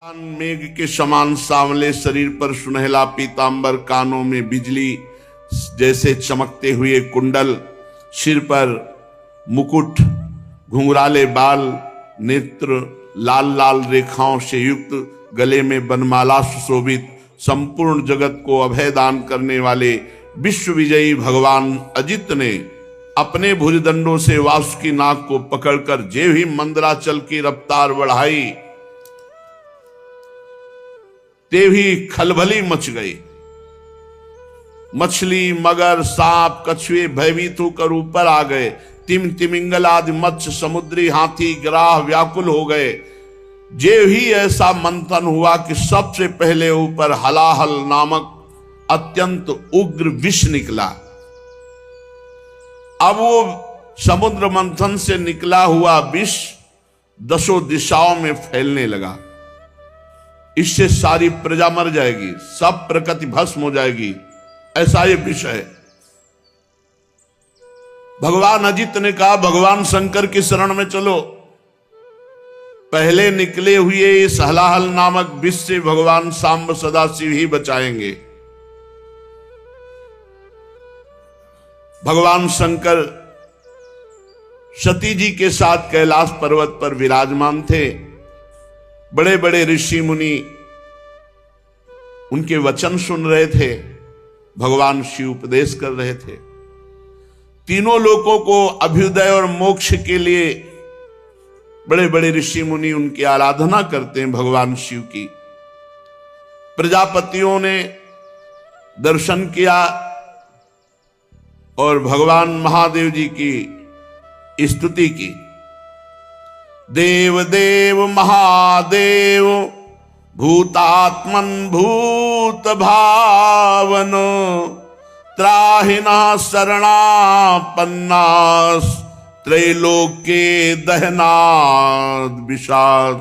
मेघ के समान सांवले शरीर पर सुनहला पीतांबर, कानों में बिजली जैसे चमकते हुए कुंडल, सिर पर मुकुट, घुंघराले बाल, नेत्र लाल लाल रेखाओं से युक्त, गले में बनमाला सुशोभित, संपूर्ण जगत को अभय दान करने वाले विश्व विजयी भगवान अजित ने अपने भुजदंडों से वासुकी नाग को पकड़कर जे ही मंदराचल की रफ्तार बढ़ाई, ते भी खलबली मच गई। मछली, मगर, सांप, कछुए भयभीत होकर ऊपर आ गए। तिमिंगल आदि मत्स्य, समुद्री हाथी, गिराह व्याकुल हो गए। जे ही ऐसा मंथन हुआ कि सबसे पहले ऊपर हलाहल नामक अत्यंत उग्र विष निकला। अब वो समुद्र मंथन से निकला हुआ विष दसों दिशाओं में फैलने लगा। इससे सारी प्रजा मर जाएगी, सब प्रकृति भस्म हो जाएगी, ऐसा ये विषय है। भगवान अजित ने कहा, भगवान शंकर की शरण में चलो। पहले निकले हुए इस हलाहल नामक विष से भगवान सांब सदाशिव ही बचाएंगे। भगवान शंकर सती जी के साथ कैलाश पर्वत पर विराजमान थे। बड़े बड़े ऋषि मुनि उनके वचन सुन रहे थे, भगवान शिव उपदेश कर रहे थे। तीनों लोगों को अभ्युदय और मोक्ष के लिए बड़े बड़े ऋषि मुनि उनकी आराधना करते हैं, भगवान शिव की। प्रजापतियों ने दर्शन किया और भगवान महादेव जी की स्तुति की। देव देव महादेव भूतात्मन भूत भावनो त्राहिना शरणापन्नास त्रैलोक्ये दहनाद विषाद।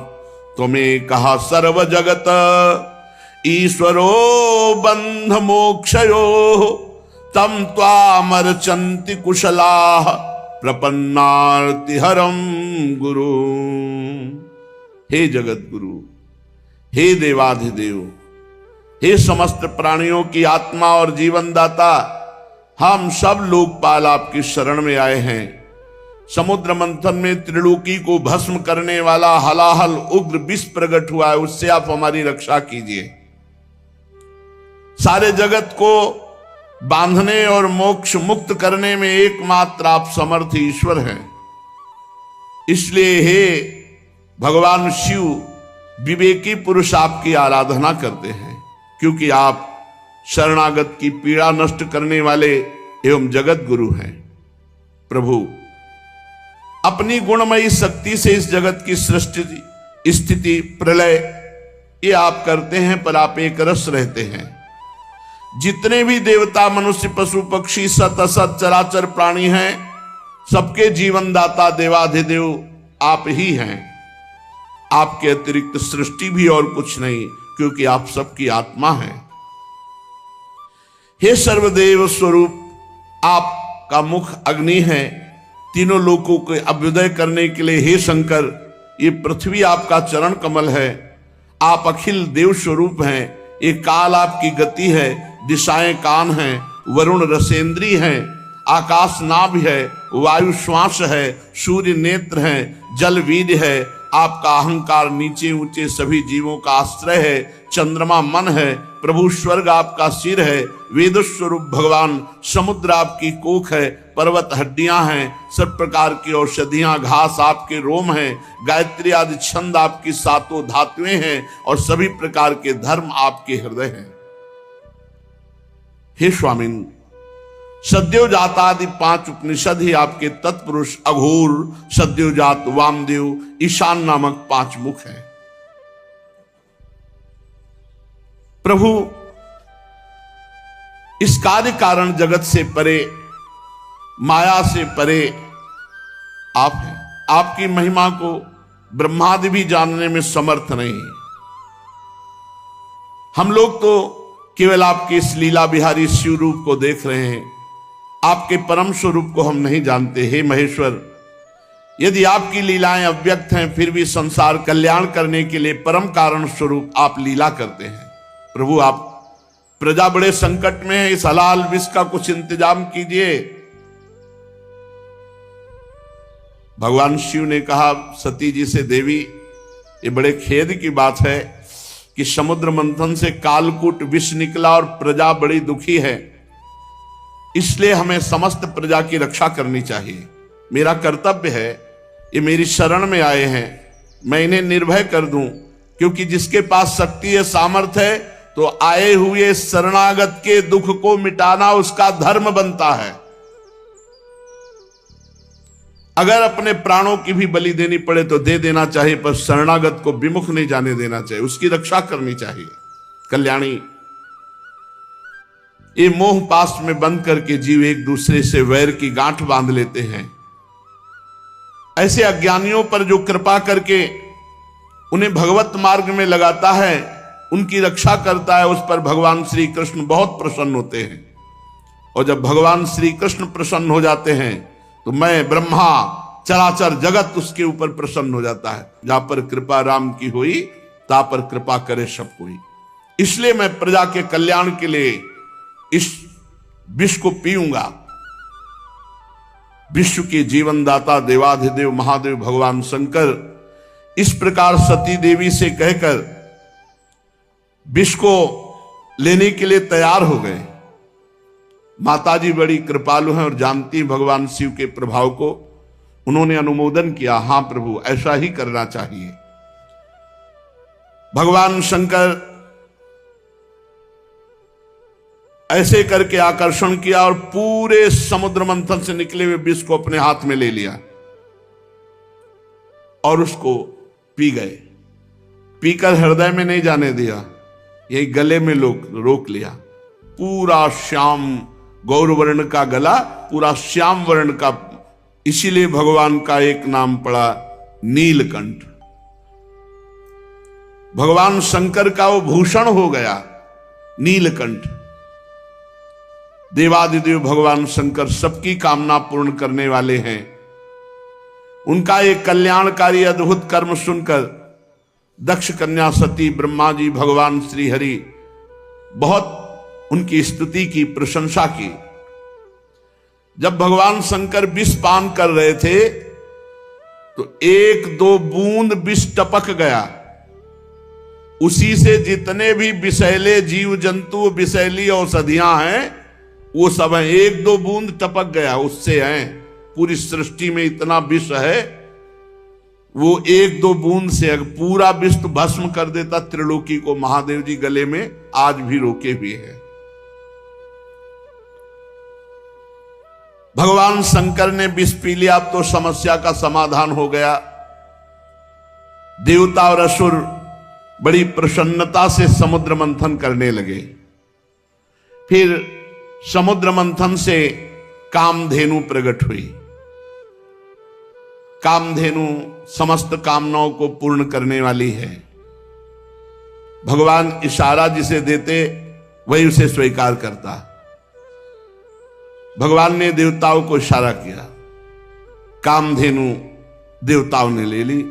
तुम्हें कहा सर्व जगत ईश्वरो बंध मोक्षयो तम त्वामर्चन्ति कुशलाः प्रपन्नार्तिहरम गुरु। हे जगत गुरु, हे देवाधिदेव, हे समस्त प्राणियों की आत्मा और जीवन दाता, हम सब लोकपाल आपकी शरण में आए हैं। समुद्र मंथन में त्रिलोकी को भस्म करने वाला हलाहल उग्र विष प्रकट हुआ है, उससे आप हमारी रक्षा कीजिए। सारे जगत को बांधने और मोक्ष मुक्त करने में एकमात्र आप समर्थ ईश्वर हैं। इसलिए हे भगवान शिव, विवेकी पुरुष आपकी आराधना करते हैं, क्योंकि आप शरणागत की पीड़ा नष्ट करने वाले एवं जगत गुरु हैं। प्रभु, अपनी गुणमयी शक्ति से इस जगत की सृष्टि, स्थिति, प्रलय ये आप करते हैं, पर आप एक रस रहते हैं। जितने भी देवता, मनुष्य, पशु, पक्षी, सत असत चराचर प्राणी हैं, सबके जीवन दाता देवाधिदेव आप ही हैं। आपके अतिरिक्त सृष्टि भी और कुछ नहीं, क्योंकि आप सबकी आत्मा हैं। हे सर्वदेव स्वरूप, आपका मुख अग्नि है। तीनों लोकों के अभ्युदय करने के लिए हे शंकर, ये पृथ्वी आपका चरण कमल है। आप अखिल देव स्वरूप हैं। ये काल आपकी गति है, दिशाएं कान हैं, वरुण रसेंद्री हैं, आकाश नाभ है, वायु श्वास है, सूर्य नेत्र है, जल वीर्य है। आपका अहंकार नीचे ऊंचे सभी जीवों का आश्रय है। चंद्रमा मन है। प्रभु स्वर्ग आपका सिर है। वेद स्वरूप भगवान समुद्र आपकी कोख है। पर्वत हड्डियां हैं। सब प्रकार की औषधियां, घास आपके रोम हैं। गायत्री आदि छंद आपकी सातों धातुएं हैं और सभी प्रकार के धर्म आपके हृदय हैं। हे स्वामिन, सद्योजात आदि 5 उपनिषद ही आपके तत्पुरुष अघोर, सद्योजात, वामदेव, ईशान नामक 5 मुख हैं। प्रभु, इस कार्य कारण जगत से परे, माया से परे आप हैं। आपकी महिमा को ब्रह्मादि भी जानने में समर्थ नहीं। हम लोग तो केवल आपके इस लीला बिहारी शिव रूप को देख रहे हैं, आपके परम स्वरूप को हम नहीं जानते। हे महेश्वर, यदि आपकी लीलाएं अव्यक्त हैं, फिर भी संसार कल्याण करने के लिए परम कारण स्वरूप आप लीला करते हैं। प्रभु, आप प्रजा बड़े संकट में है, इस हलाल विष का कुछ इंतजाम कीजिए। भगवान शिव ने कहा सती जी से, देवी, ये बड़े खेद की बात है कि समुद्र मंथन से कालकूट विष निकला और प्रजा बड़ी दुखी है, इसलिए हमें समस्त प्रजा की रक्षा करनी चाहिए। मेरा कर्तव्य है, ये मेरी शरण में आए हैं, मैं इन्हें निर्भय कर दूं, क्योंकि जिसके पास शक्ति है, सामर्थ्य है, तो आए हुए शरणागत के दुख को मिटाना उसका धर्म बनता है। अगर अपने प्राणों की भी बलि देनी पड़े तो दे देना चाहिए, पर शरणागत को विमुख नहीं जाने देना चाहिए, उसकी रक्षा करनी चाहिए। कल्याणी, ये मोह पास में बंद करके जीव एक दूसरे से वैर की गांठ बांध लेते हैं। ऐसे अज्ञानियों पर जो कृपा करके उन्हें भगवत मार्ग में लगाता है, उनकी रक्षा करता है, उस पर भगवान श्री कृष्ण बहुत प्रसन्न होते हैं। और जब भगवान श्री कृष्ण प्रसन्न हो जाते हैं तो मैं, ब्रह्मा, चराचर जगत उसके ऊपर प्रसन्न हो जाता है। जहां पर कृपा राम की हुई, ता पर कृपा करे सब कोई। इसलिए मैं प्रजा के कल्याण के लिए इस विष को पीऊंगा। विश्व के जीवनदाता देवाधिदेव महादेव भगवान शंकर इस प्रकार सती देवी से कहकर विष को लेने के लिए तैयार हो गए। माताजी बड़ी कृपालु हैं और जानती भगवान शिव के प्रभाव को। उन्होंने अनुमोदन किया, हां प्रभु, ऐसा ही करना चाहिए। भगवान शंकर ऐसे करके आकर्षण किया और पूरे समुद्र मंथन से निकले हुए विष को अपने हाथ में ले लिया और उसको पी गए। पीकर हृदय में नहीं जाने दिया, यही गले में रोक लिया। पूरा श्याम गौर वर्ण का गला, पूरा श्याम वर्ण का, इसीलिए भगवान का एक नाम पड़ा नीलकंठ। भगवान शंकर का वो भूषण हो गया नीलकंठ। देवादिदेव भगवान शंकर सबकी कामना पूर्ण करने वाले हैं। उनका एक कल्याणकारी अद्भुत कर्म सुनकर दक्ष कन्या सती, ब्रह्मा जी, भगवान श्री हरि बहुत उनकी स्तुति की, प्रशंसा की। जब भगवान शंकर विष पान कर रहे थे तो एक दो बूंद विष टपक गया। उसी से जितने भी विषैले जीव जंतु, विषैली औषधियां हैं, वो सब है। एक दो बूंद टपक गया, उससे हैं। पूरी सृष्टि में इतना विष है, वो एक दो बूंद से अगर पूरा विष तो भस्म कर देता त्रिलोकी को। महादेव जी गले में आज भी रोके हुए हैं। भगवान शंकर ने विष पी लिया, अब तो समस्या का समाधान हो गया। देवता और असुर बड़ी प्रसन्नता से समुद्र मंथन करने लगे। फिर समुद्र मंथन से कामधेनु प्रकट हुई। कामधेनु समस्त कामनाओं को पूर्ण करने वाली है। भगवान इशारा जिसे देते वही उसे स्वीकार करता। भगवान ने देवताओं को इशारा किया, कामधेनु देवताओं ने ले ली,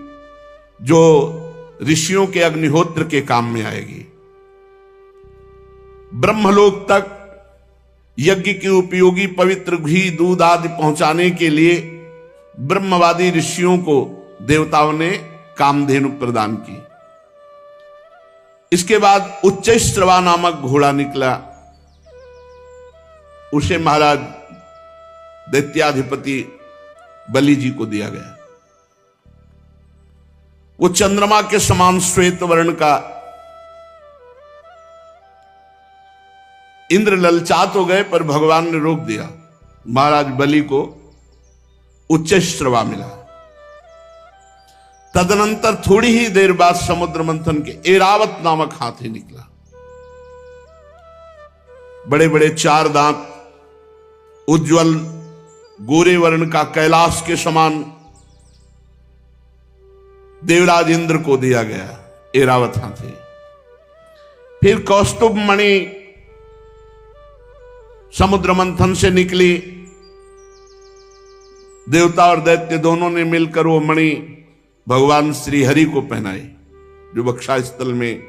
जो ऋषियों के अग्निहोत्र के काम में आएगी। ब्रह्मलोक तक यज्ञ के उपयोगी पवित्र घी, दूध आदि पहुंचाने के लिए ब्रह्मवादी ऋषियों को देवताओं ने कामधेनु प्रदान की। इसके बाद उच्चैश्रवा नामक घोड़ा निकला। उसे महाराज दैत्याधिपति बलि जी को दिया गया। वो चंद्रमा के समान श्वेत वर्ण का। इंद्र ललचात हो गए, पर भगवान ने रोक दिया। महाराज बलि को उच्चैश्रवा मिला। तदनंतर थोड़ी ही देर बाद समुद्र मंथन के ऐरावत नामक हाथी निकला। बड़े बड़े 4 दांत, उज्जवल गोरे वर्ण का, कैलाश के समान। देवराज इंद्र को दिया गया ऐरावत हाथी। फिर कौस्तुभ मणि समुद्र मंथन से निकली। देवता और दैत्य दोनों ने मिलकर वो मणि भगवान श्री हरि को पहनाई, जो वक्षा स्थल में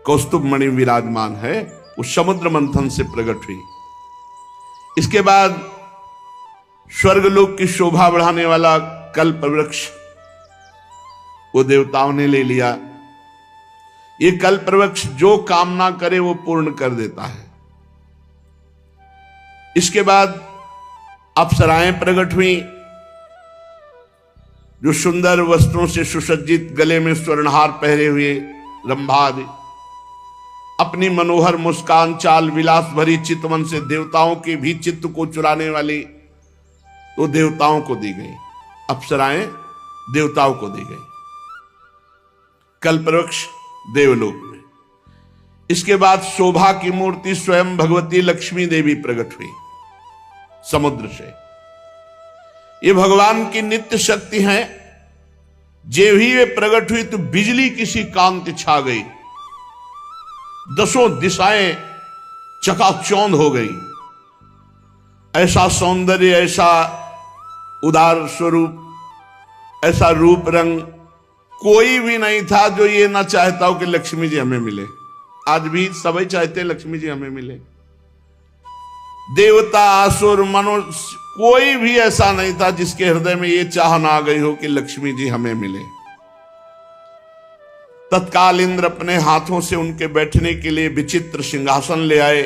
कौस्तुभ मणि विराजमान है, वो समुद्र मंथन से प्रकट हुई। इसके बाद स्वर्गलोक की शोभा बढ़ाने वाला कल्प वृक्ष वो देवताओं ने ले लिया। ये कल्प वृक्ष जो कामना करे वो पूर्ण कर देता है। इसके बाद अप्सराएं प्रकट हुई, जो सुंदर वस्त्रों से सुसज्जित, गले में स्वर्णहार पहरे हुए रंभा आदि, अपनी मनोहर मुस्कान, चाल विलास भरी चितवन से देवताओं के भी चित्त को चुराने वाली तो देवताओं को दी गई। अप्सराएं देवताओं को दी गई, कल्पवृक्ष देवलोक में। इसके बाद शोभा की मूर्ति स्वयं भगवती लक्ष्मी देवी प्रकट हुई समुद्र से। ये भगवान की नित्य शक्ति है। जे भी वे प्रकट हुई तो बिजली किसी कांति छा गई, दसों दिशाएं चकाचौंध हो गई। ऐसा सौंदर्य, ऐसा उदार स्वरूप, ऐसा रूप रंग कोई भी नहीं था जो ये ना चाहता हो कि लक्ष्मी जी हमें मिले। आज भी सभी चाहते हैं लक्ष्मी जी हमें मिले। देवता, असुर, मनुष्य, कोई भी ऐसा नहीं था जिसके हृदय में ये चाहना आ गई हो कि लक्ष्मी जी हमें मिले। तत्काल इंद्र अपने हाथों से उनके बैठने के लिए विचित्र सिंहासन ले आए।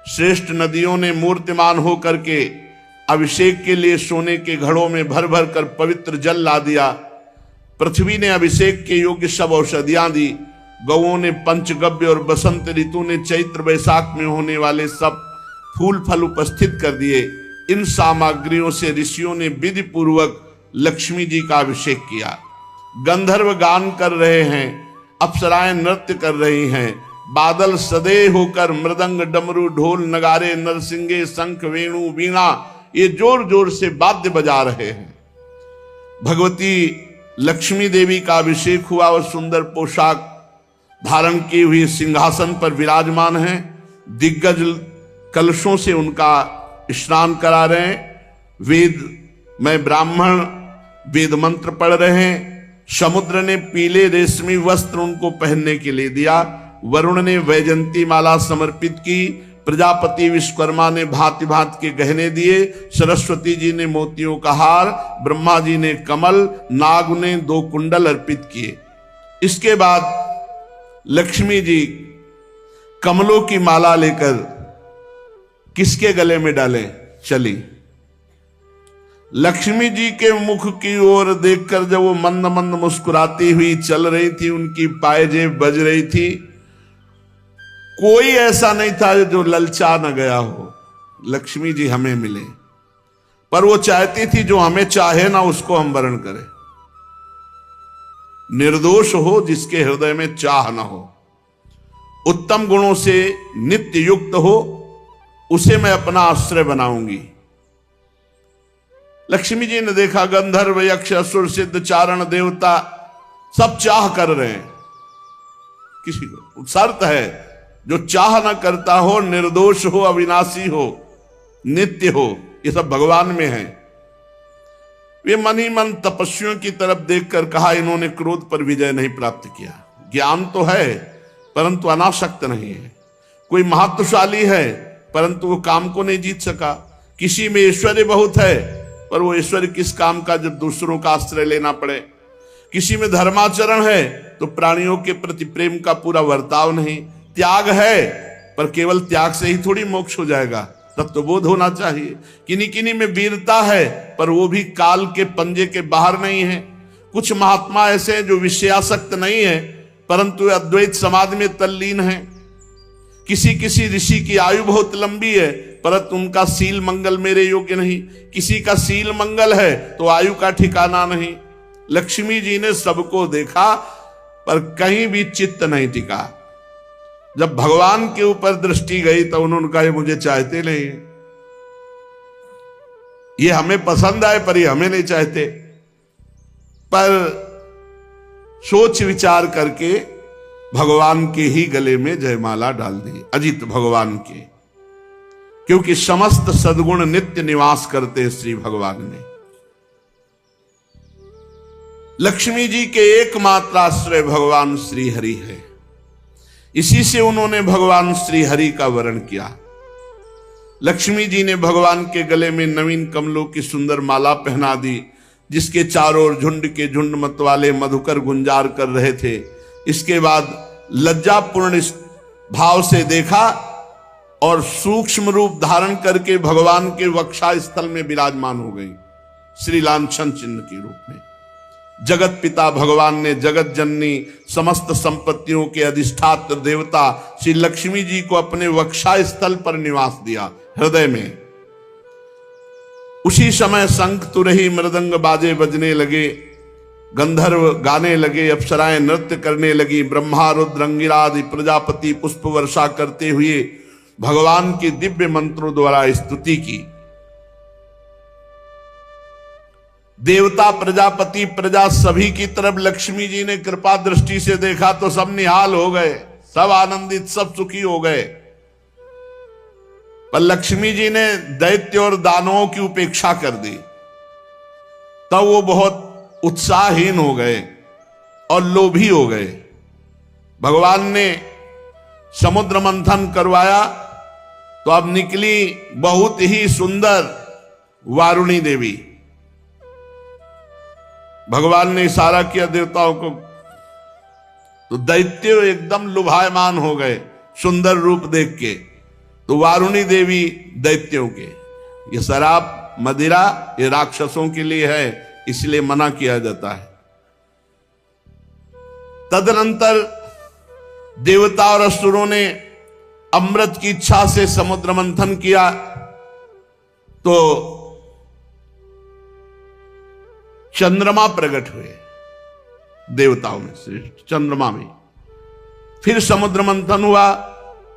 श्रेष्ठ नदियों ने मूर्तिमान होकर के अभिषेक के लिए सोने के घड़ों में भर भर कर पवित्र जल ला दिया। पृथ्वी ने अभिषेक के योग्य सब औषधियां दी। गौओं ने पंचगव्य और बसंत ऋतु ने चैत्र वैशाख में होने वाले सब फूल फल उपस्थित कर दिए। इन सामग्रियों से ऋषियों ने विधि पूर्वक लक्ष्मी जी का अभिषेक किया। गंधर्व गान कर रहे हैं, अप्सराएं नृत्य कर रही हैं, बादल सदैव होकर मृदंग, डमरू, ढोल, नगारे, नरसिंगे, शंख, वेणु, वीणा ये जोर जोर से वाद्य बजा रहे हैं। भगवती लक्ष्मी देवी का अभिषेक हुआ और सुंदर पोशाक धारण की हुई सिंहासन पर विराजमान हैं। दिग्गज कलशों से उनका स्नान करा रहे हैं। वेद में ब्राह्मण वेद मंत्र पढ़ रहे हैं। समुद्र ने पीले रेशमी वस्त्र उनको पहनने के लिए दिया। वरुण ने वैजंती माला समर्पित की। प्रजापति विश्वकर्मा ने भांति भांति के गहने दिए। सरस्वती जी ने मोतियों का हार, ब्रह्मा जी ने कमल, नाग ने 2 कुंडल अर्पित किए। इसके बाद लक्ष्मी जी कमलों की माला लेकर किसके गले में डाले चली। लक्ष्मी जी के मुख की ओर देखकर जब वो मंद मंद मुस्कुराती हुई चल रही थी, उनकी पायजेब बज रही थी, कोई ऐसा नहीं था जो ललचा न गया हो लक्ष्मी जी हमें मिले। पर वो चाहती थी जो हमें चाहे ना उसको हम वर्ण करें। निर्दोष हो जिसके हृदय में चाह न हो, उत्तम गुणों से नित्य युक्त हो, उसे मैं अपना आश्रय बनाऊंगी। लक्ष्मी जी ने देखा गंधर्व, यक्ष, असुर, सिद्ध, चारण, देवता सब चाह कर रहे हैं। किसी को शर्त है, जो चाह न करता हो, निर्दोष हो, अविनाशी हो, नित्य हो, ये सब भगवान में है। वे मन ही मन तपस्वियों की तरफ देखकर कहा, इन्होंने क्रोध पर विजय नहीं प्राप्त किया। ज्ञान तो है परंतु अनासक्त नहीं है। कोई महत्वशाली है परंतु वो काम को नहीं जीत सका। किसी में ऐश्वर्य बहुत है पर वो ऐश्वर्य किस काम का जब दूसरों का आश्रय लेना पड़े। किसी में धर्माचरण है तो प्राणियों के प्रति प्रेम का पूरा वर्ताव नहीं। त्याग है पर केवल त्याग से ही थोड़ी मोक्ष हो जाएगा, तब तो बोध होना चाहिए। किन्हीं किन्हीं में वीरता है पर वो भी काल के पंजे के बाहर नहीं है। कुछ महात्मा ऐसे हैं जो विषयासक्त नहीं है परंतु अद्वैत समाधि में तल्लीन है। किसी किसी ऋषि की आयु बहुत लंबी है परंतु उनका सील मंगल मेरे योग्य नहीं। किसी का सील मंगल है तो आयु का ठिकाना नहीं। लक्ष्मी जी ने सबको देखा पर कहीं भी चित्त नहीं टिका। जब भगवान के ऊपर दृष्टि गई तो उन्होंने कहा, मुझे चाहते नहीं, ये हमें पसंद आए पर ये हमें नहीं चाहते। पर सोच विचार करके भगवान के ही गले में जयमाला डाल दी, अजित भगवान के, क्योंकि समस्त सद्गुण नित्य निवास करते श्री भगवान में। लक्ष्मी जी के एकमात्र आश्रय भगवान श्री हरि है। इसी से उन्होंने भगवान श्री हरि का वर्ण किया। लक्ष्मी जी ने भगवान के गले में नवीन कमलों की सुंदर माला पहना दी, जिसके चारों ओर झुंड के झुंड मतवाले मधुकर गुंजार कर रहे थे। इसके बाद लज्जापूर्ण भाव से देखा और सूक्ष्म रूप धारण करके भगवान के वक्षा स्थल में विराजमान हो गई, श्री लांछन चिन्ह के रूप में। जगत पिता भगवान ने जगत जननी समस्त संपत्तियों के अधिष्ठात्र देवता श्री लक्ष्मी जी को अपने वक्षा स्थल पर निवास दिया, हृदय में। उसी समय शंख तुरही मृदंग बाजे बजने लगे, गंधर्व गाने लगे, अप्सराएं नृत्य करने लगी, ब्रह्मा रुद्र अंगिरा आदि प्रजापति पुष्प वर्षा करते हुए भगवान के दिव्य मंत्रों द्वारा स्तुति की। देवता प्रजापति प्रजा सभी की तरफ लक्ष्मी जी ने कृपा दृष्टि से देखा तो सब निहाल हो गए, सब आनंदित, सब सुखी हो गए। पर लक्ष्मी जी ने दैत्य और दानवों की उपेक्षा कर दी, तब वो बहुत उत्साहहीन हो गए और लोभी हो गए। भगवान ने समुद्र मंथन करवाया तो अब निकली बहुत ही सुंदर वारुणी देवी। भगवान ने इशारा किया देवताओं को, तो दैत्य एकदम लुभायमान हो गए सुंदर रूप देख के। तो वारुणी देवी दैत्यों के, ये शराब मदिरा ये राक्षसों के लिए है, इसलिए मना किया जाता है। तदनंतर देवता और असुरों ने अमृत की इच्छा से समुद्र मंथन किया, तो चंद्रमा प्रकट हुए देवताओं में से, चंद्रमा में। फिर समुद्र मंथन हुआ,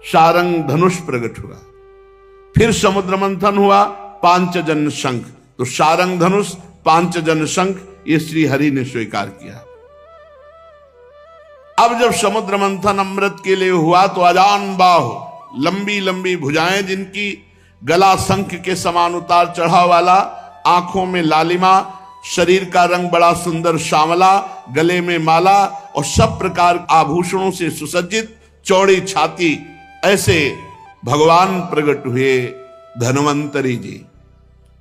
शारंग धनुष प्रकट हुआ। फिर समुद्र मंथन हुआ, पांचजन्य शंख। तो शारंग धनुष पांचजन्य शंख ये श्री हरि ने स्वीकार किया। अब जब समुद्र मंथन अमृत के लिए हुआ तो अजान बाहु, लंबी लंबी भुजाएं जिनकी, गला शंख के समान उतार चढ़ाव वाला, आंखों में लालिमा, शरीर का रंग बड़ा सुंदर श्यामला, गले में माला और सब प्रकार आभूषणों से सुसज्जित, चौड़ी छाती, ऐसे भगवान प्रकट हुए धन्वंतरी जी।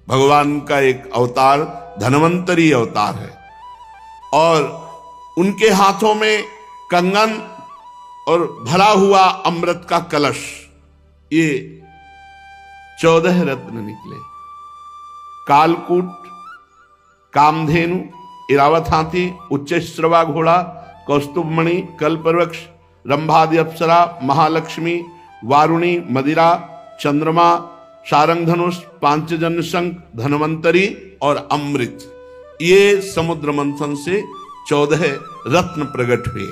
भगवान का एक अवतार धन्वंतरी अवतार है और उनके हाथों में कंगन और भरा हुआ अमृत का कलश, ये 14 रत्न निकले। कालकूट, कामधेनु, इरावत हाथी, उच्च श्रवा घोड़ा, कौस्तुभमणि, कल्पवृक्ष, रंभादि अप्सरा, महालक्ष्मी, वारुणी, मदिरा, चंद्रमा, शारंग धनुष, पांचजन्य शंख, धन्वंतरी और अमृत, ये समुद्र मंथन से 14 रत्न प्रकट हुए।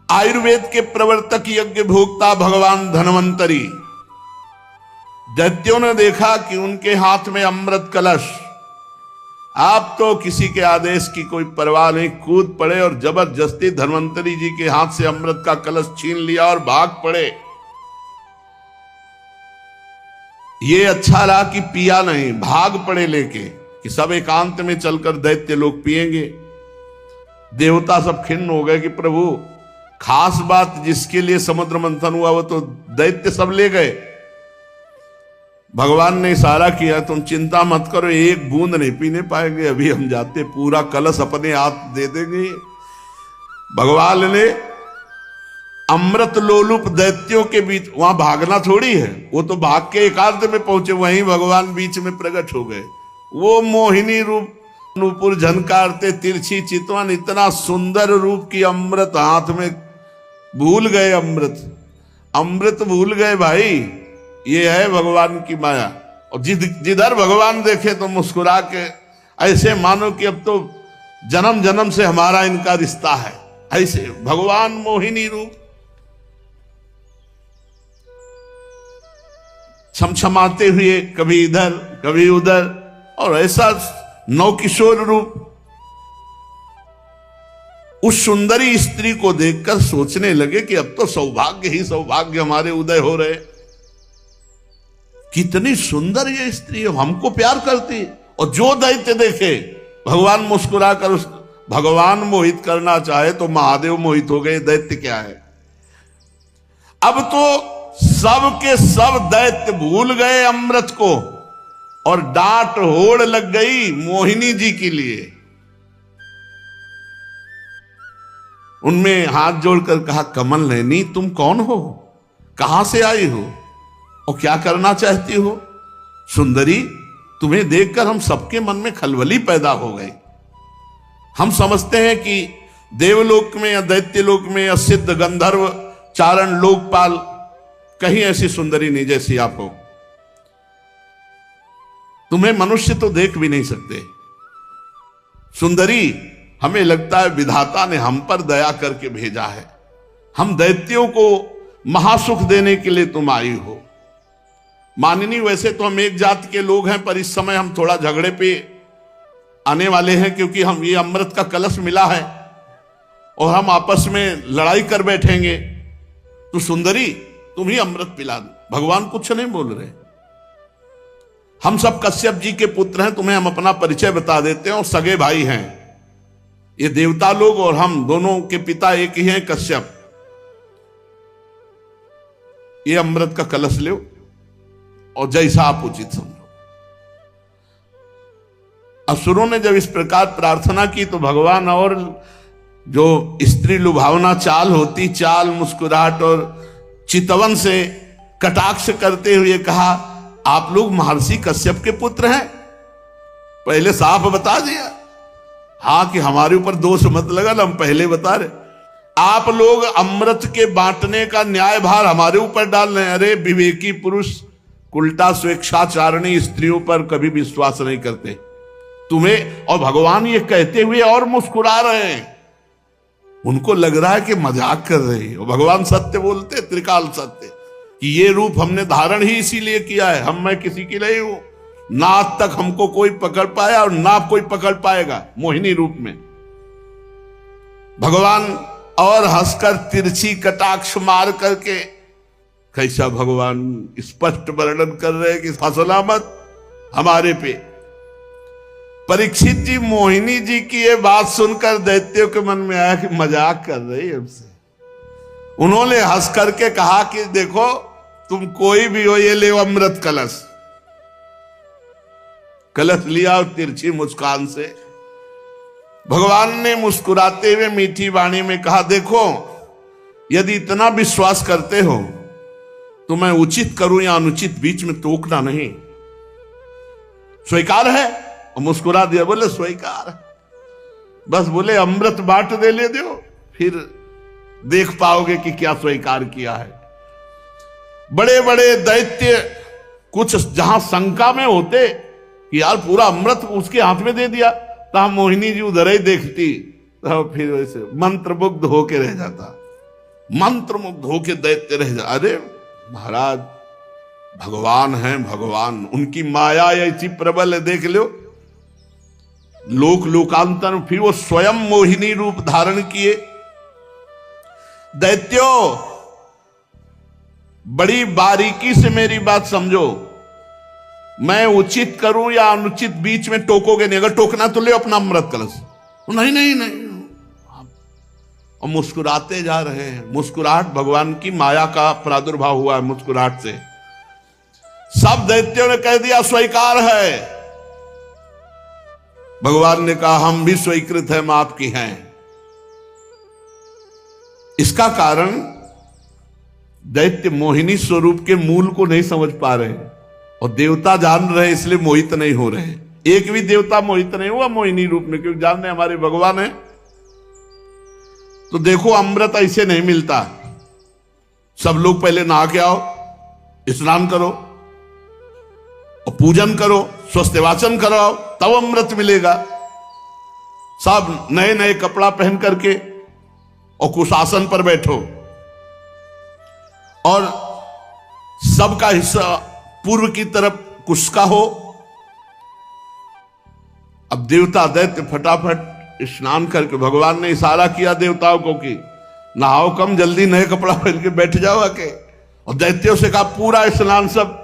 आयुर्वेद के प्रवर्तक यज्ञ भोक्ता भगवान धन्वंतरी, दैत्यों ने देखा कि उनके हाथ में अमृत कलश, आप तो किसी के आदेश की कोई परवाह नहीं, कूद पड़े और जबरदस्ती धन्वंतरी जी के हाथ से अमृत का कलश छीन लिया और भाग पड़े। ये अच्छा रहा कि पिया नहीं, भाग पड़े लेके कि सब एकांत में चलकर दैत्य लोग पिएंगे। देवता सब खिन्न हो गए कि प्रभु, खास बात जिसके लिए समुद्र मंथन हुआ वो तो दैत्य सब ले गए। भगवान ने इशारा किया, तुम चिंता मत करो, एक बूंद नहीं पीने पाएंगे, अभी हम जाते पूरा कलश अपने हाथ दे देंगे। भगवान ने अमृत लोलुप दैत्यों के बीच, वहां भागना थोड़ी है, वो तो भाग के एकांत में पहुंचे, वहीं भगवान बीच में प्रकट हो गए। वो मोहिनी रूप, नूपुर झनकारते, तिरछी चितवन, इतना सुंदर रूप की अमृत हाथ में, भूल गए अमृत भूल गए भाई। ये है भगवान की माया। और जिधर भगवान देखे तो मुस्कुरा के, ऐसे मानो कि अब तो जन्म जन्म से हमारा इनका रिश्ता है, ऐसे भगवान मोहिनी रूप, छमछमाते हुए कभी इधर कभी उधर, और ऐसा नवकिशोर रूप। उस सुंदरी स्त्री को देखकर सोचने लगे कि अब तो सौभाग्य ही सौभाग्य हमारे उदय हो रहे। कितनी सुंदर ये स्त्री है, हमको प्यार करती, और जो दैत्य देखे भगवान मुस्कुरा कर भगवान मोहित करना चाहे तो महादेव मोहित हो गए, दैत्य क्या है। अब तो सब के सब दैत्य भूल गए अमृत को और डांट होड़ लग गई मोहिनी जी के लिए। उनमें हाथ जोड़कर कहा, कमल नैनी तुम कौन हो, कहां से आई हो और क्या करना चाहती हो। सुंदरी, तुम्हें देखकर हम सबके मन में खलबली पैदा हो गई। हम समझते हैं कि देवलोक में या दैत्य लोक में या सिद्ध गंधर्व चारण लोकपाल कहीं ऐसी सुंदरी नहीं जैसी आप हो। तुम्हें मनुष्य तो देख भी नहीं सकते। सुंदरी, हमें लगता है विधाता ने हम पर दया करके भेजा है। हम दैत्यों को महासुख देने के लिए तुम आई हो। माननी, वैसे तो हम एक जात के लोग हैं, पर इस समय हम थोड़ा झगड़े पे आने वाले हैं, क्योंकि हम ये अमृत का कलश मिला है और हम आपस में लड़ाई कर बैठेंगे। तो सुंदरी, तुम ही अमृत पिला दो। भगवान कुछ नहीं बोल रहे। हम सब कश्यप जी के पुत्र हैं, तुम्हें हम अपना परिचय बता देते हैं और सगे भाई हैं। ये देवता लोग और हम दोनों के पिता एक ही हैं, कश्यप। ये अमृत का कलश लो और जैसा आप उचित समझो। असुरों ने जब इस प्रकार प्रार्थना की तो भगवान और जो स्त्री लुभावना चाल होती, चाल, मुस्कुराहट और चितवन से कटाक्ष करते हुए कहा, आप लोग महर्षि कश्यप के पुत्र हैं। पहले साफ बता दिया, हाँ, कि हमारे ऊपर दोष मत लगा, हम पहले बता रहे। आप लोग अमृत के बांटने का न्याय भार हमारे ऊपर डाल रहे हैं। अरे विवेकी पुरुष उल्टा स्वेच्छाचारिणी स्त्रियों पर कभी विश्वास नहीं करते। तुम्हें और भगवान ये कहते हुए और मुस्कुरा रहे हैं। उनको लग रहा है कि मजाक कर रहे हैं। भगवान सत्य बोलते, त्रिकाल सत्य, कि ये रूप हमने धारण ही इसीलिए किया है। मैं किसी की नहीं हूं, ना आज तक हमको कोई पकड़ पाया और ना कोई पकड़ पाएगा मोहिनी रूप में। भगवान और हंसकर तिरछी कटाक्ष मार करके कैसा भगवान स्पष्ट वर्णन कर रहे हैं कि फसला मत हमारे पे। परीक्षित जी, मोहिनी जी की ये बात सुनकर दैत्यों के मन में आया कि मजाक कर रही है हमसे। उन्होंने हंस करके कहा कि देखो, तुम कोई भी हो, ये ले अमृत कलश। कलश लिया और तिरछी मुस्कान से भगवान ने मुस्कुराते हुए मीठी वाणी में कहा, देखो, यदि इतना विश्वास करते हो तो मैं उचित करूं या अनुचित बीच में टोकना नहीं। स्वीकार है? और मुस्कुरा दिया, बोले स्वीकार। बस बोले अमृत बांट दे ले दो, फिर देख पाओगे कि क्या स्वीकार किया है। बड़े बड़े दैत्य कुछ जहां शंका में होते कि यार पूरा अमृत उसके हाथ में दे दिया, तो मोहिनी जी उधर ही देखती, तो फिर वैसे मंत्रमुग्ध होके रह जाता। मंत्रमुग्ध होके दैत्य रह जा। अरे महाराज, भगवान हैं, भगवान, उनकी माया ऐसी प्रबल है, देख लो। लोक लोकांतर फिर वो स्वयं मोहिनी रूप धारण किए। दैत्यों, बड़ी बारीकी से मेरी बात समझो। मैं उचित करूं या अनुचित बीच में टोकोगे नहीं। अगर टोकना तो ले अपना अमृत कलश। नहीं नहीं नहीं, और मुस्कुराते जा रहे हैं। मुस्कुराहट भगवान की माया का प्रादुर्भाव हुआ है। मुस्कुराहट से सब दैत्यों ने कह दिया स्वीकार है। भगवान ने कहा, हम भी स्वीकृत हैं, माफ की हैं। इसका कारण दैत्य मोहिनी स्वरूप के मूल को नहीं समझ पा रहे और देवता जान रहे, इसलिए मोहित नहीं हो रहे। एक भी देवता मोहित नहीं हुआ मोहिनी रूप में, क्योंकि जानने हमारे भगवान है। तो देखो, अमृत ऐसे नहीं मिलता। सब लोग पहले नहा के आओ, स्नान करो और पूजन करो, स्वस्थ वाचन कराओ, तब अमृत मिलेगा। सब नए नए कपड़ा पहन करके और कुशासन पर बैठो और सबका हिस्सा पूर्व की तरफ कुश का हो। अब देवता दैत्य फटाफट स्नान करके, भगवान ने इशारा किया देवताओं को कि नहाओ कम, जल्दी नए कपड़ा पहन के बैठ जाओ आके। और दैत्यों से कहा पूरा स्नान सब,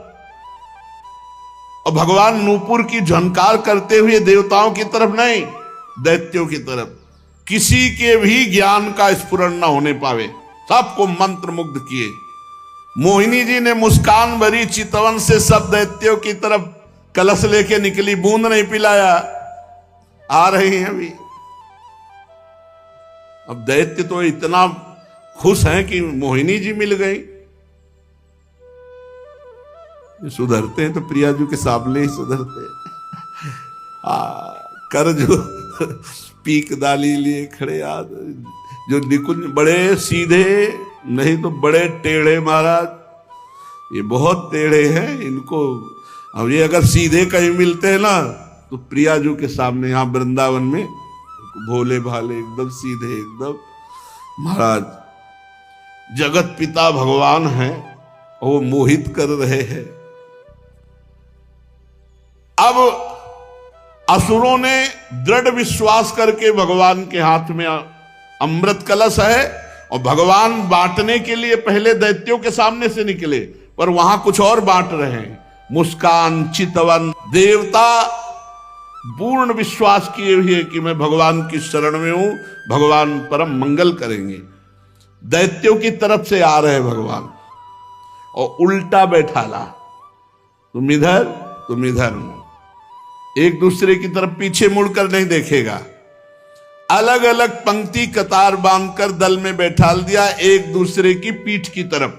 और भगवान नूपुर की झनकार करते हुए देवताओं की तरफ नहीं, दैत्यों की तरफ, किसी के भी ज्ञान का स्फुरण न होने पावे, सबको मंत्र मुग्ध किए। मोहिनी जी ने मुस्कान भरी चितवन से सब दैत्यों की तरफ कलश लेके निकली, बूंद नहीं पिलाया, आ रही हैं अभी। अब दैत्य तो इतना खुश हैं कि मोहिनी जी मिल गई। सुधरते हैं तो प्रियाजू के सामने ही सुधरते कर जो पीक दाली लिए खड़े याद, जो निकुंज बड़े सीधे नहीं तो बड़े टेढ़े महाराज, ये बहुत टेढ़े हैं इनको। अब ये अगर सीधे कहीं मिलते हैं ना तो प्रियाजू के सामने यहाँ वृंदावन में भोले भाले एकदम सीधे एकदम। महाराज जगत पिता भगवान हैं और वो मोहित कर रहे हैं। अब असुरों ने दृढ़ विश्वास करके भगवान के हाथ में अमृत कलश है और भगवान बांटने के लिए पहले दैत्यों के सामने से निकले, पर वहां कुछ और बांट रहे हैं। मुस्कान चितवन देवता पूर्ण विश्वास किए हुए कि मैं भगवान की शरण में हूं, भगवान परम मंगल करेंगे। दैत्यों की तरफ से आ रहे भगवान और उल्टा बैठाला, तुम इधर एक दूसरे की तरफ पीछे मुड़कर नहीं देखेगा। अलग अलग पंक्ति कतार बांधकर दल में बैठाल दिया एक दूसरे की पीठ की तरफ।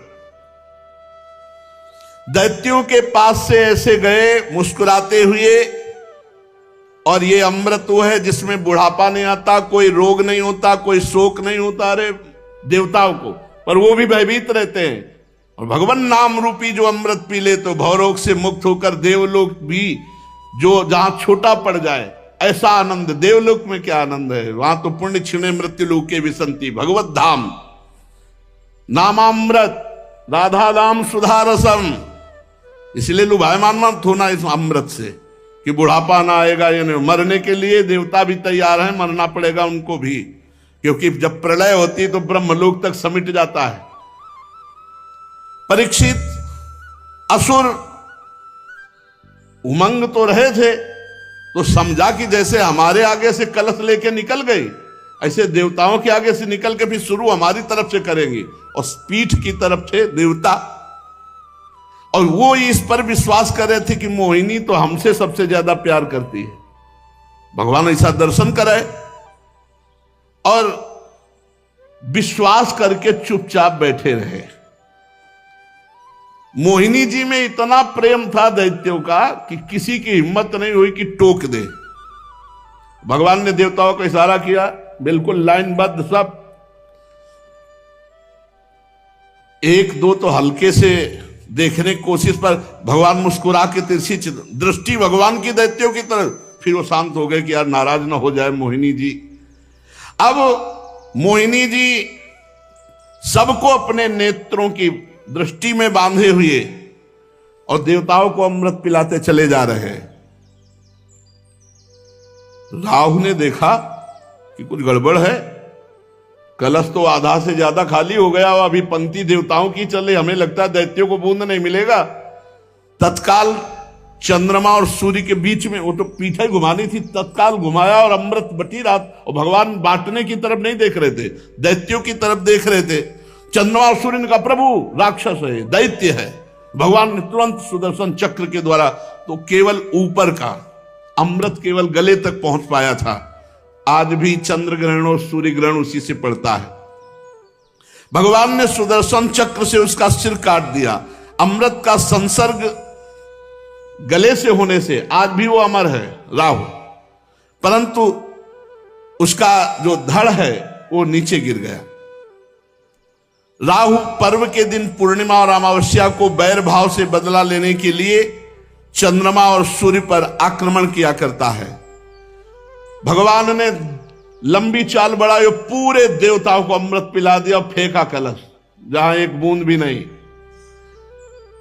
दैत्यों के पास से ऐसे गए मुस्कुराते हुए, और ये अमृत वो है जिसमें बुढ़ापा नहीं आता, कोई रोग नहीं होता, कोई शोक नहीं होता। अरे देवताओं को, पर वो भी भयभीत रहते हैं। और भगवान नाम रूपी जो अमृत पी ले तो भवरोग से मुक्त होकर देवलोक भी जो जहां छोटा पड़ जाए, ऐसा आनंद देवलोक में क्या आनंद है। वहां तो पुण्य क्षीणे मृत्यु लोके विसंति भगवत धाम नामामृत राधा नाम सुधा रसम। इसलिए लुभायमान मत होना इस अमृत से कि बुढ़ापा ना आएगा। ये नहीं, मरने के लिए देवता भी तैयार हैं, मरना पड़ेगा उनको भी, क्योंकि जब प्रलय होती है तो ब्रह्मलोक तक समिट जाता है। परीक्षित असुर उमंग तो रहे थे, तो समझा कि जैसे हमारे आगे से कलश लेके निकल गई, ऐसे देवताओं के आगे से निकल के भी शुरू हमारी तरफ से करेंगे। और पीठ की तरफ थे देवता, और वो इस पर विश्वास कर रहे थे कि मोहिनी तो हमसे सबसे ज्यादा प्यार करती है, भगवान ऐसा दर्शन कराए। और विश्वास करके चुपचाप बैठे रहे। मोहिनी जी में इतना प्रेम था दैत्यों का कि किसी की हिम्मत नहीं हुई कि टोक दे। भगवान ने देवताओं को इशारा किया, बिल्कुल लाइनबद्ध सब। एक दो तो हल्के से देखने की कोशिश पर भगवान मुस्कुरा के तिरछी दृष्टि भगवान की दैत्यों की तरफ, फिर वो शांत हो गए कि यार नाराज ना हो जाए मोहिनी जी। अब मोहिनी जी सबको अपने नेत्रों की दृष्टि में बांधे हुए और देवताओं को अमृत पिलाते चले जा रहे हैं। राहु ने देखा कि कुछ गड़बड़ है, कलश तो आधा से ज्यादा खाली हो गया और अभी पंक्ति देवताओं की चले, हमें लगता है दैत्यों को बूंद नहीं मिलेगा। तत्काल चंद्रमा और सूर्य के बीच में, वो तो पीठे घुमानी थी, तत्काल घुमाया और अमृत बटी रहा। और भगवान बांटने की तरफ नहीं देख रहे थे, दैत्यों की तरफ देख रहे थे। चंद्रमा और सूर्य ने कहा प्रभु राक्षस है, दैत्य है। भगवान ने तुरंत सुदर्शन चक्र के द्वारा तो केवल ऊपर का अमृत केवल गले तक पहुंच पाया था। आज भी चंद्र ग्रहण और सूर्य ग्रहण उसी से पड़ता है। भगवान ने सुदर्शन चक्र से उसका सिर काट दिया। अमृत का संसर्ग गले से होने से आज भी वो अमर है राहु, परंतु उसका जो धड़ है वो नीचे गिर गया। राहु पर्व के दिन पूर्णिमा और अमावस्या को बैर भाव से बदला लेने के लिए चंद्रमा और सूर्य पर आक्रमण किया करता है। भगवान ने लंबी चाल बढ़ाई, पूरे देवताओं को अमृत पिला दिया और फेंका कलश, जहां एक बूंद भी नहीं।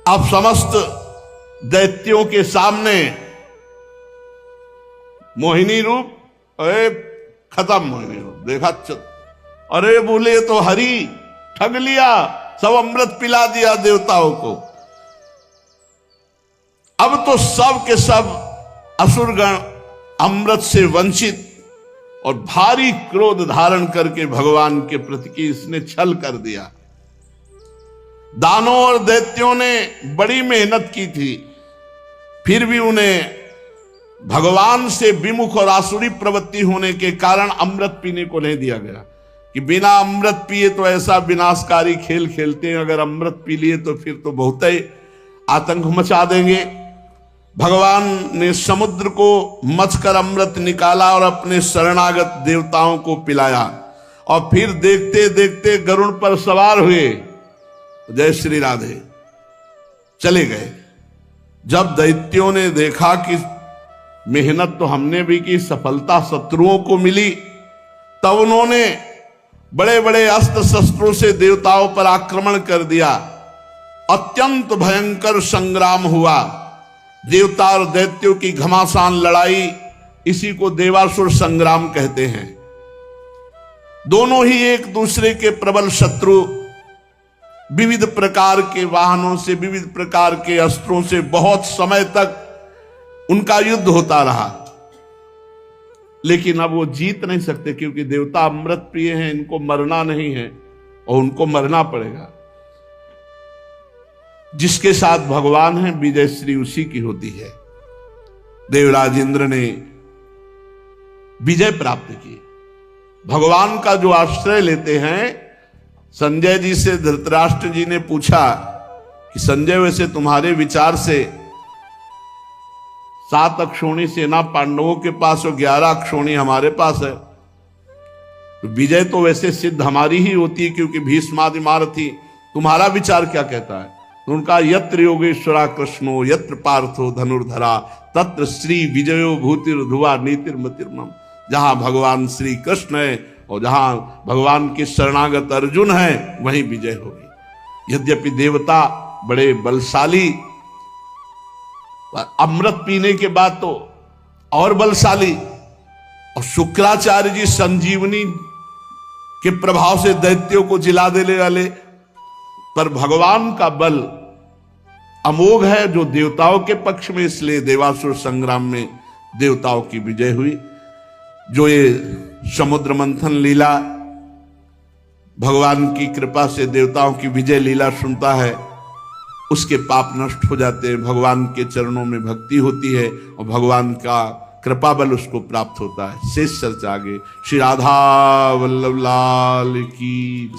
अब समस्त दैत्यों के सामने मोहिनी रूप, अरे खत्म मोहिनी रूप देखा, अरे बोले तो हरि ठग लिया, सब अमृत पिला दिया देवताओं को। अब तो सब के सब असुरगण अमृत से वंचित और भारी क्रोध धारण करके भगवान के प्रति इसने छल कर दिया। दानों और दैत्यों ने बड़ी मेहनत की थी, फिर भी उन्हें भगवान से विमुख और आसुरी प्रवृत्ति होने के कारण अमृत पीने को नहीं दिया गया कि बिना अमृत पिए तो ऐसा विनाशकारी खेल खेलते हैं, अगर अमृत पी लिए तो फिर तो बहुत ही आतंक मचा देंगे। भगवान ने समुद्र को मथकर अमृत निकाला और अपने शरणागत देवताओं को पिलाया और फिर देखते देखते गरुड़ पर सवार हुए, जय श्री राधे, चले गए। जब दैत्यों ने देखा कि मेहनत तो हमने भी की, सफलता शत्रुओं को मिली, तब उन्होंने बड़े बड़े अस्त्र शस्त्रों से देवताओं पर आक्रमण कर दिया। अत्यंत भयंकर संग्राम हुआ, देवता और दैत्यों की घमासान लड़ाई, इसी को देवासुर संग्राम कहते हैं। दोनों ही एक दूसरे के प्रबल शत्रु, विविध प्रकार के वाहनों से, विविध प्रकार के अस्त्रों से बहुत समय तक उनका युद्ध होता रहा, लेकिन अब वो जीत नहीं सकते क्योंकि देवता अमृत प्रिय हैं, इनको मरना नहीं है और उनको मरना पड़ेगा। जिसके साथ भगवान है विजय श्री उसी की होती है। देवराज इंद्र ने विजय प्राप्त की, भगवान का जो आश्रय लेते हैं। संजय जी से धृतराष्ट्र जी ने पूछा कि संजय, वैसे तुम्हारे विचार से 7 अक्षौणी सेना पांडवों के पास और 11 अक्षौणी हमारे पास है, तो विजय तो वैसे सिद्ध हमारी ही होती है क्योंकि भीष्मादि महारथी। तुम्हारा विचार क्या कहता है? तो उनका यत्र योगेश्वरा कृष्णो यत्र पार्थो धनुर्धरा तत्र श्री विजयो भूतिर्धुवा नीतिर्मतिर्मम। जहां भगवान श्री कृष्ण है और जहां भगवान के शरणागत अर्जुन है, वहीं विजय होगी। यद्यपि देवता बड़े बलशाली, अमृत पीने के बाद तो और बलशाली, और शुक्राचार्य जी संजीवनी के प्रभाव से दैत्यों को जिला देने वाले, पर भगवान का बल अमोघ है जो देवताओं के पक्ष में, इसलिए देवासुर संग्राम में देवताओं की विजय हुई। जो ये समुद्र मंथन लीला, भगवान की कृपा से देवताओं की विजय लीला सुनता है, उसके पाप नष्ट हो जाते हैं, भगवान के चरणों में भक्ति होती है और भगवान का कृपा बल उसको प्राप्त होता है। शेष चर्चा आगे। श्री राधा वल्लभ लाल की।